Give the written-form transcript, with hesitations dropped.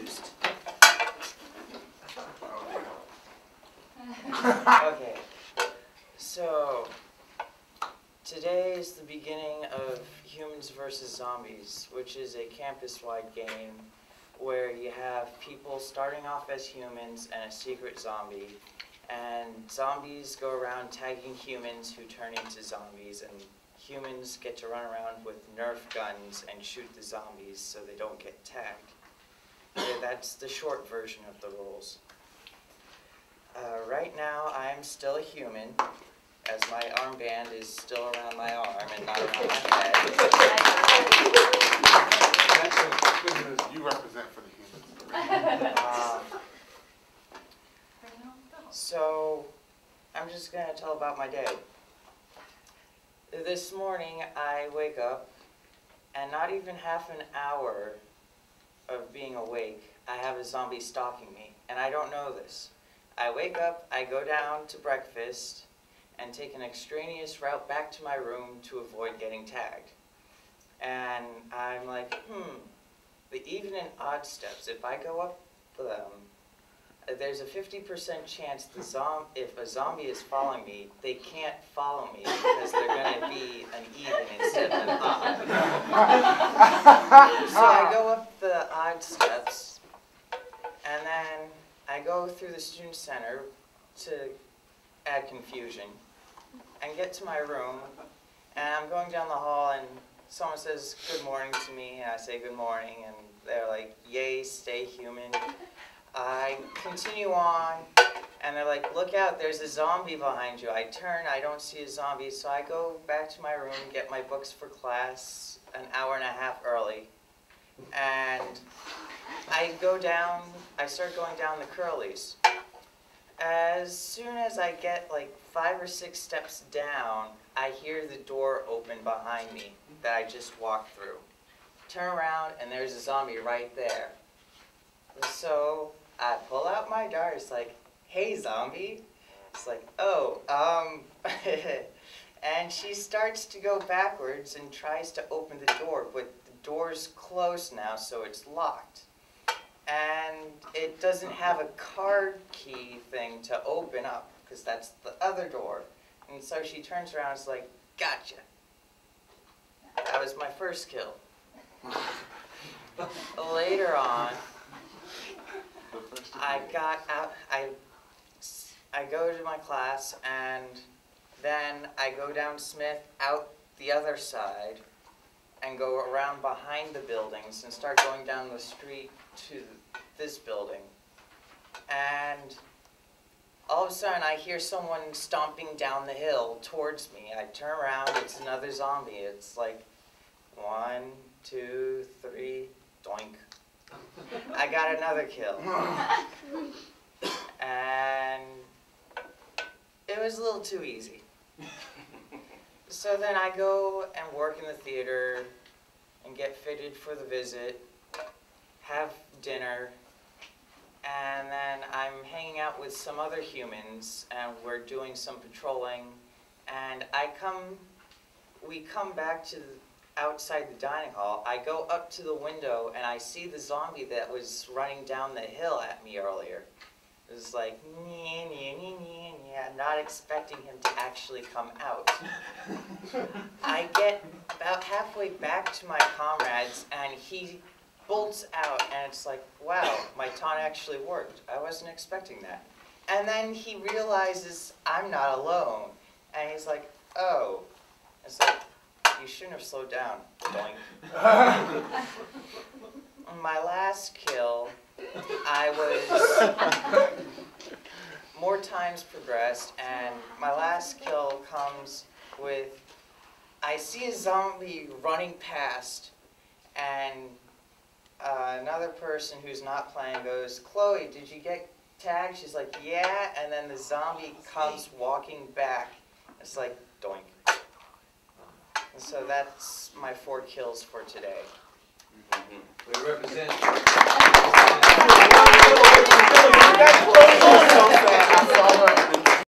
confused. Okay, so today is the beginning of Humans vs. Zombies, which is a campus-wide game where you have people starting off as humans and a secret zombie, and zombies go around tagging humans who turn into zombies, and humans get to run around with Nerf guns and shoot the zombies so they don't get tagged. Okay, that's the short version of the rules. Right now, I am still a human, as my armband is still around my arm and not around my head. That's good news. You represent for the humans. So, I'm just going to tell about my day. This morning, I wake up, and not even half an hour of being awake, I have a zombie stalking me, and I don't know this. I wake up, I go down to breakfast, and take an extraneous route back to my room to avoid getting tagged. And I'm like, the even and odd steps, if I go up them, there's a 50% chance if a zombie is following me, they can't follow me because they're going to be an even instead of an odd. So I go up the odd steps, and then I go through the student center to add confusion, and get to my room, and I'm going down the hall, and someone says good morning to me, and I say good morning, and they're like, yay, stay human. I continue on, and they're like, look out, there's a zombie behind you. I turn, I don't see a zombie, so I go back to my room, get my books for class an hour and a half early, and I start going down the Curlies. As soon as I get like 5 or 6 steps down, I hear the door open behind me that I just walked through. Turn around, and there's a zombie right there. So I pull out my dart. It's like, hey, zombie. It's like, oh, and she starts to go backwards and tries to open the door, but the door's closed now, so it's locked. And it doesn't have a card key thing to open up, because that's the other door. And so she turns around and is like, gotcha. That was my first kill. Later on, I got out, I go to my class, and then I go down Smith out the other side and go around behind the buildings and start going down the street to this building. And all of a sudden I hear someone stomping down the hill towards me. I turn around, it's another zombie. It's like 1, 2, 3, doink. I got another kill. And it was a little too easy. So then I go and work in the theater and get fitted for the visit, have dinner, and then I'm hanging out with some other humans, and we're doing some patrolling, and we come back to outside the dining hall. I go up to the window, and I see the zombie that was running down the hill at me earlier. It was like, not expecting him to actually come out. I get about halfway back to my comrades, and he bolts out, and it's like, wow, my taunt actually worked. I wasn't expecting that. And then he realizes I'm not alone, and he's like, oh. It's like, you shouldn't have slowed down. Doink. My last kill, I was more times progressed, and my last kill comes with, I see a zombie running past, and another person who's not playing goes, Chloe, did you get tagged? She's like, yeah, and then the zombie comes walking back. It's like, doink. And so that's my 4 kills for today. We represent. That's so sad. I saw her.